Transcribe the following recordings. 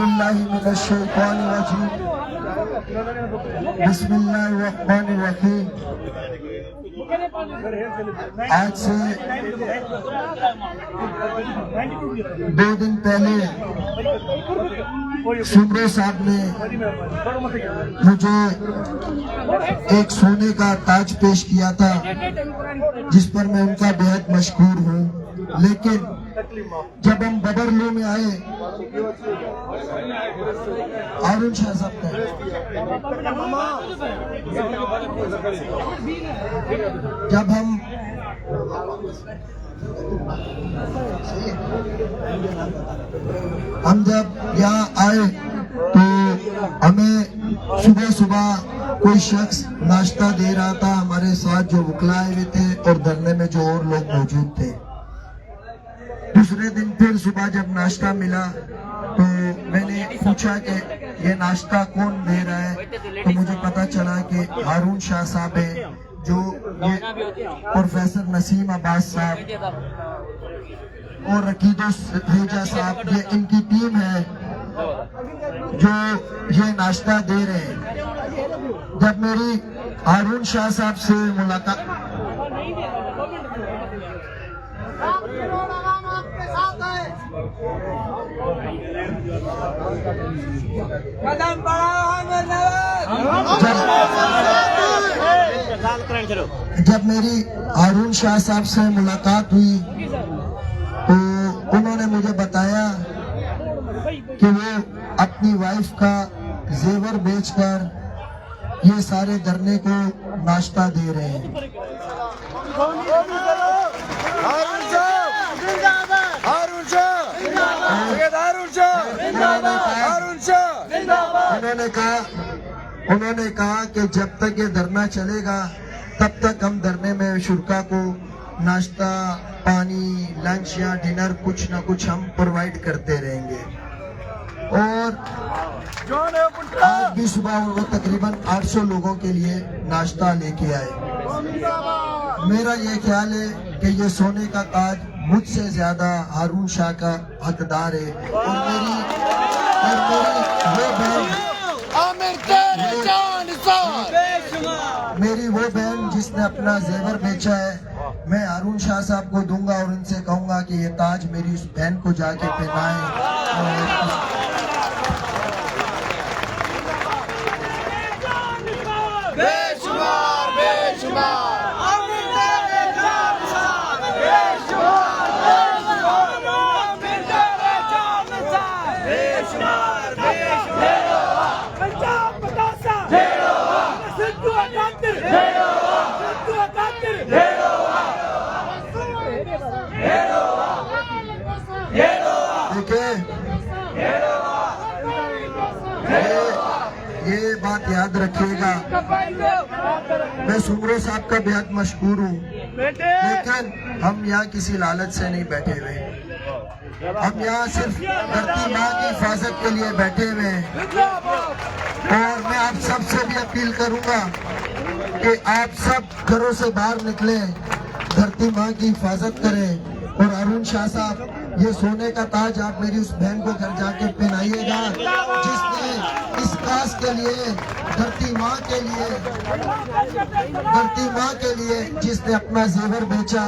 बिल्लाहि मिनश शैतानिर रजीम बिस्मिल्लाहिर रहमानिर रहीम। आज से 2 दिन पहले सुमरे साहब ने मुझे एक सोने का ताज पेश किया था, जिस पर मैं उनका बेहद मशहूर हूँ। लेकिन जब हम बबरलू में आए, हारून शाह साहब जब हम जब यहाँ आए तो हमें सुबह सुबह कोई शख्स नाश्ता दे रहा था हमारे साथ जो वकला आए हुए थे और धरने में जो और लोग मौजूद थे। दूसरे दिन फिर सुबह जब नाश्ता मिला तो मैंने पूछा कि ये नाश्ता कौन दे रहा है, तो मुझे पता चला कि हारून शाह साहब है, जो ये प्रोफेसर नसीम अब्बास साहब और रकीदो रेजा साहब, ये इनकी टीम है जो ये नाश्ता दे रहे हैं। जब मेरी हारून शाह साहब से मुलाकात जब मेरी हारून शाह साहब से मुलाकात हुई तो उन्होंने मुझे बताया कि वो अपनी वाइफ का जेवर बेचकर ये सारे धरने को नाश्ता दे रहे हैं। उन्होंने कहा कि जब तक ये धरना चलेगा तब तक हम धरने में शुरका को नाश्ता, पानी, लंच या डिनर कुछ ना कुछ हम प्रोवाइड करते रहेंगे। और आज भी सुबह वो तकरीबन 800 लोगों के लिए नाश्ता लेके आए। मेरा ये ख्याल है कि ये सोने का ताज मुझसे ज्यादा हारून शाह का हकदार है। और मेरी वो बहन जिसने अपना जेवर बेचा है, मैं हारून शाह साहब को दूंगा और उनसे कहूंगा कि ये ताज मेरी उस बहन को जाके पहनाएं। ये बात याद रखिएगा, मैं सुमरे साहब का बेहद मशहूर हूँ, लेकिन हम यहाँ किसी लालच से नहीं बैठे हुए। हम यहाँ सिर्फ धरती माँ की हिफाजत के लिए बैठे हुए हैं। और मैं आप सब से भी अपील करूँगा कि आप सब घरों से बाहर निकले, धरती माँ की हिफाजत करें। और हारून शाह साहब, ये सोने का ताज आप मेरी उस बहन को घर जाके पहनाइएगा जिसने इस काज के लिए, धरती माँ के लिए जिसने अपना जेवर बेचा।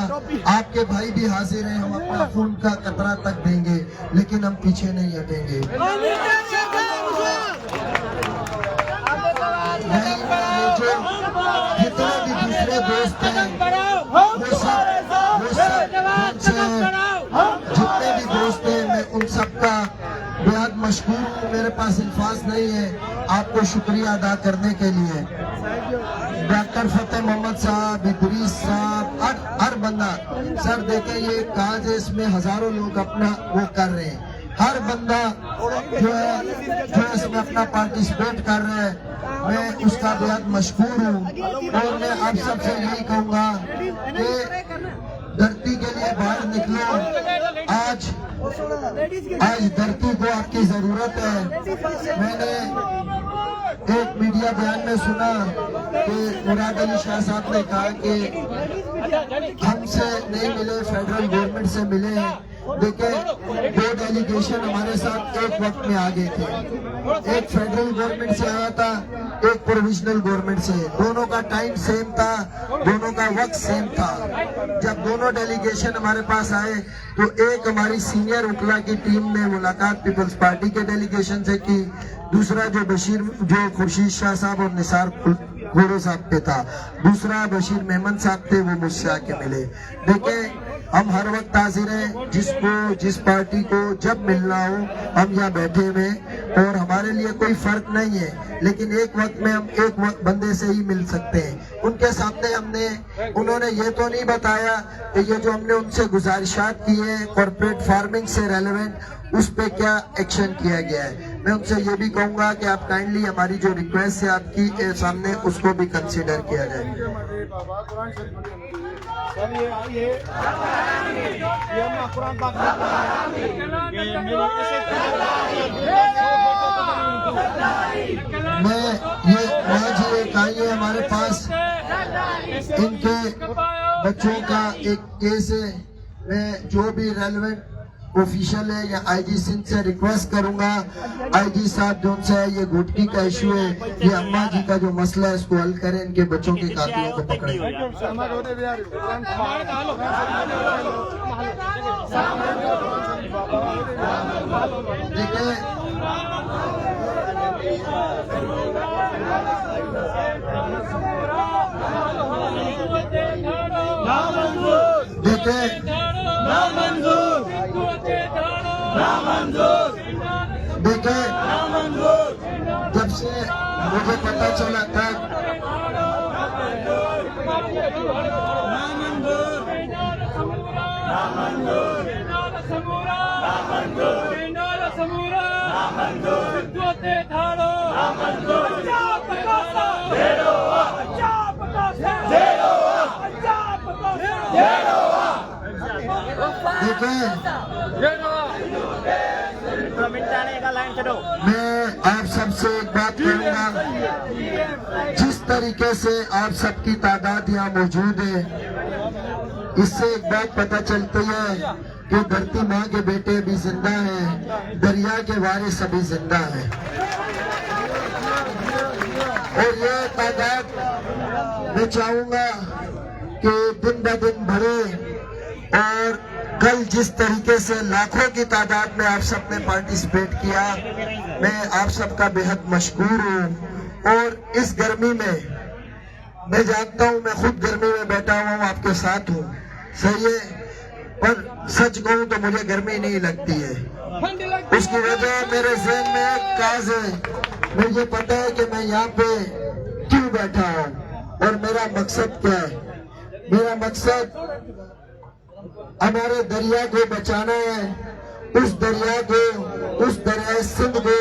आपके भाई भी हाजिर हैं, हम अपना खून का कतरा तक देंगे, लेकिन हम पीछे नहीं हटेंगे। जितने भी दूसरे दोस्त हैं, जितने भी दोस्त हैं, मैं उन सबका बेहद मशहूर हूँ। मेरे पास अल्फाज नहीं है आपको शुक्रिया अदा करने के लिए। डॉक्टर फतेह मोहम्मद साहब, इदरीस साहब, हर बंदा, सर देखे ये काज है, इसमें हजारों लोग अपना वो कर रहे हैं। हर बंदा जो है इसमें अपना पार्टिसिपेट कर रहा है, मैं उसका बेहद मशहूर हूँ। और मैं आप सबसे यही कहूँगा कि धरती के लिए बाहर निकलो। आज धरती को आपकी जरूरत है। मैंने एक मीडिया बयान में सुना कि मुराद अली शाह साहब ने कहा कि हमसे नहीं मिले, फेडरल गवर्नमेंट से मिले हैं। देखिए, दो डेलीगेशन हमारे साथ एक वक्त में आ गए थे। एक फेडरल गवर्नमेंट से आया था, एक प्रोविजनल गवर्नमेंट से। दोनों का टाइम सेम था, दोनों का वक्त सेम था। जब दोनों डेलीगेशन हमारे पास आए तो एक हमारी सीनियर वकला की टीम ने मुलाकात पीपल्स पार्टी के डेलीगेशन से की, दूसरा जो खुर्शीद शाह साहब और निसार घोड़े साहब पे था, दूसरा बशीर मेमन साहब थे, वो मुझसे आके मिले। देखें, हम हर वक्त हाजिर हैं, जिसको जिस पार्टी को जब मिलना हो हम यहाँ बैठे हुए, और हमारे लिए कोई फर्क नहीं है। लेकिन एक वक्त में हम एक बंदे से ही मिल सकते हैं। उनके सामने उन्होंने ये तो नहीं बताया कि ये जो हमने उनसे गुजारिशात की है कॉर्पोरेट फार्मिंग से रेलेवेंट, उस पे क्या एक्शन किया गया है। मैं उनसे ये भी कहूंगा कि आप काइंडली हमारी जो रिक्वेस्ट है आपकी सामने, उसको भी कंसीडर किया जाए। मैं ये आज एक आई है हमारे पास, इनके बच्चों का एक केस है। मैं जो भी रेलेवेंट ऑफिशियल है या आईजी सिंध से रिक्वेस्ट करूंगा, आईजी साहब जो से ये घुटकी का इशू है, ये अम्मा जी का जो मसला है, इसको हल करें, इनके बच्चों के कातिलों को पकड़ें। देखिए, जब से मुझे पता चला था मैं आप सबसे एक बात करूंगा, जिस तरीके से आप सबकी तादाद यहाँ मौजूद है, इससे एक बात पता चलती है कि धरती माँ के बेटे भी जिंदा हैं, दरिया के वारिस अभी जिंदा हैं। और ये तादाद मैं चाहूंगा कि दिन ब दिन बढ़े, और कल जिस तरीके से लाखों की तादाद में आप सबने पार्टिसिपेट किया, मैं आप सबका बेहद मशकूर हूँ। और इस गर्मी में मैं जानता हूँ, मैं खुद गर्मी में बैठा हुआ हूँ, आपके साथ हूँ, सही है, पर सच कहूँ तो मुझे गर्मी नहीं लगती है। उसकी वजह मेरे ज़हन में एक काज है, मुझे पता है कि मैं यहाँ पे क्यों बैठा हूँ और मेरा मकसद क्या है। मेरा मकसद हमारे दरिया को बचाना है, उस दरिया को, उस दरिया सिंध को,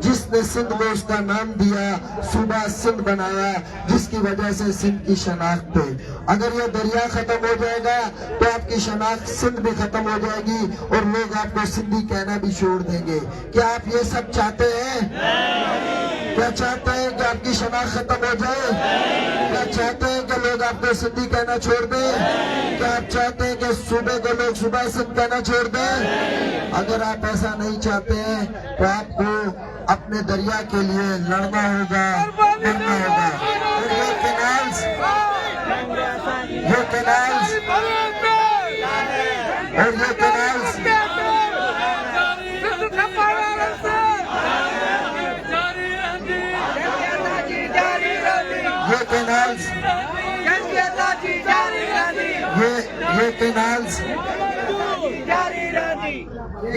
जिसने सिंध को उसका नाम दिया, सूबा सिंध बनाया, जिसकी वजह से सिंध की शनाख्त है। अगर ये दरिया खत्म हो जाएगा तो आपकी शनाख्त सिंध भी खत्म हो जाएगी और लोग आपको सिंधी कहना भी छोड़ देंगे। क्या आप ये सब चाहते हैं? क्या चाहते हैं कि आपकी शनाख्त खत्म हो जाए? क्या चाहते हैं कि लोग आपको सिंधी कहना छोड़ दें? क्या आप चाहते हैं कि सूबे को लोग सूबा सिंध कहना छोड़ दें? अगर आप ऐसा नहीं चाहते हैं तो आपको अपने दरिया के लिए लड़ना होगा, मरना होगा। और ये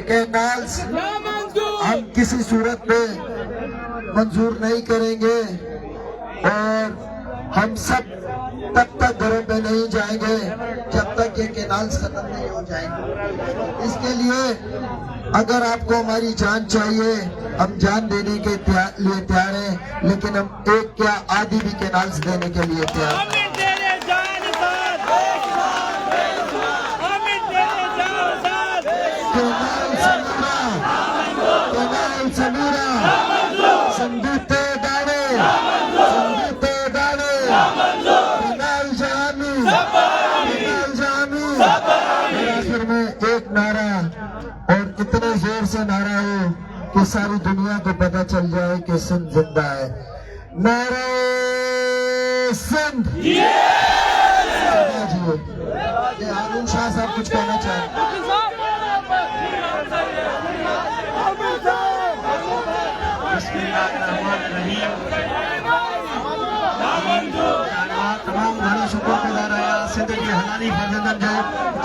कैनाल्स हम किसी सूरत में मंजूर नहीं करेंगे, और हम सब तब तक घरों पे नहीं जाएंगे जब तक ये कैनाल्स खत्म नहीं हो जाएंगे। इसके लिए अगर आपको हमारी जान चाहिए, हम जान देने के लिए तैयार हैं, लेकिन हम एक क्या आधी भी कैनाल्स देने के लिए तैयार हैं। आखिर में एक नारा से नारा हो कि सारी दुनिया को पता चल जाए कि सिंध जिंदा है। नारा सिंध। जी हारून शाह साहब कुछ कहना चाहें? तमाम घणो शुक्रगुज़ार आहियां सिंध जे हलाली फर्ज़ंदनि जो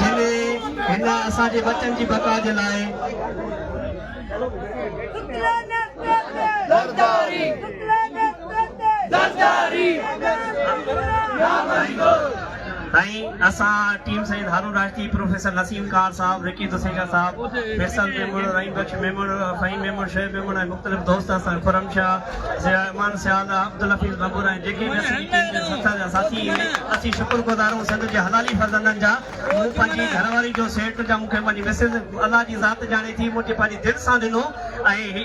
जिन्हें हिन असांजे बच्चनि जी बका जे लाइ असां टीम सईद हारून राजती, प्रोफेसर नसीम कार साहब, रिकी दुसेजा साहब, फैसल मेमण, रहीम बख्श मेमण, फ़हीम मेमण, शोएब मेमण ऐं मुख़्तलिफ़ दोस्त असां खुरम शाह, ज़मान सियाल, अब्दुल हफ़ीज़ बबूर ऐं जेके बि असांजी टीम जे साथी असीं शुक्रगुज़ार आहियूं सिंध जे हलाली फर्ज़ंदनि जा। मूं पंहिंजी घरवारी जो सेठ जा मूंखे पंहिंजी मिसिस अलाह जी ज़ात ॼाणे थी, मुंहिंजी पंहिंजी दिलि सां ॾिनो ऐं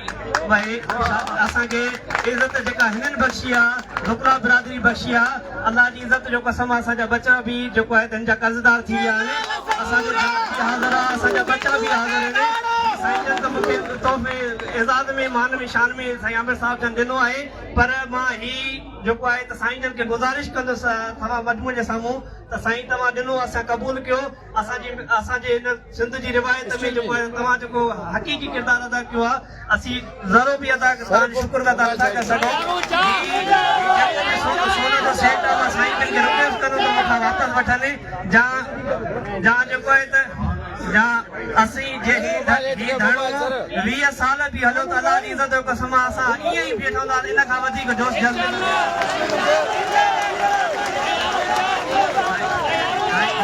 भई असांखे इज़त जेका हिननि बख़्शी आहे, ढुकरा बिरादरी बख़्शी आहे, अलाह जी इज़त जो कसम असांजा बच्चा बि जेको आहे तंहिंजा कर्ज़दार थी विया आहिनि। असांजो हाज़िर आहे, असांजा बच्चा बि हाज़िर आहिनि। साईं जन त मूंखे तोहफ़े एज़ाज़ में मान में शान में साईं आमिर साहब जन ॾिनो आहे, पर मां ही जेको आहे त साईं जन खे गुज़ारिश कंदुसि तव्हां मजमू जे साम्हूं त साईं तव्हां ॾिनो असां क़बूल कयो। असांजे हिन सिंध जी रिवायत में जेको आहे तव्हां जेको हक़ीक़ी किरदारु अदा कयो आहे, असीं ज़रो बि अदा तव्हांजो शुक्र अदा नथा करे सघूं। सोने जो सेठ आहे, मां साईं जन खे रिक्वेस्ट कंदुमि त मूंखां वापसि वठनि जा जेको आहे त जा असीं जे ही धरणो 20 साल बि हलियो त अलाह जी इज़त जो कसम असां ईअं ई बीठो था, इन खां वधीक जोश जज़्बे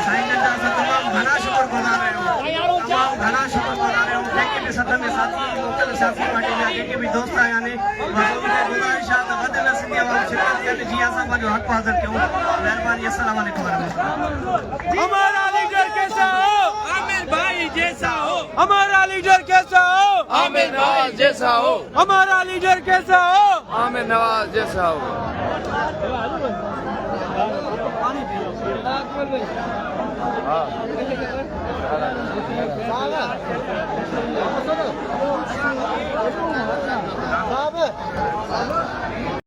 साईं जन जा असां तमामु घणा शुक्रगुज़ार आहियूं, तमामु घणा शुक्रगुज़ार आहियूं। जेके बि सथ में साथी मुख़्तलिफ़ सियासी पार्टी जा जेके बि दोस्त आया आहिनि, मूंखे गुज़ारिश आहे त वधि में सिंधी आवाम शिरकत कनि जीअं असां पंहिंजो हक़ हासिल कयूं। महिरबानी। अस्सलाम वालेकुम वरहमतुल्लाह। हमारा लीडर कैसा हो? आमिर भाई जैसा हो। हमारा लीडर कैसा हो? आमिर नवाज जैसा हो। हमारा लीडर कैसा हो? आमिर नवाज जैसा हो। हाँ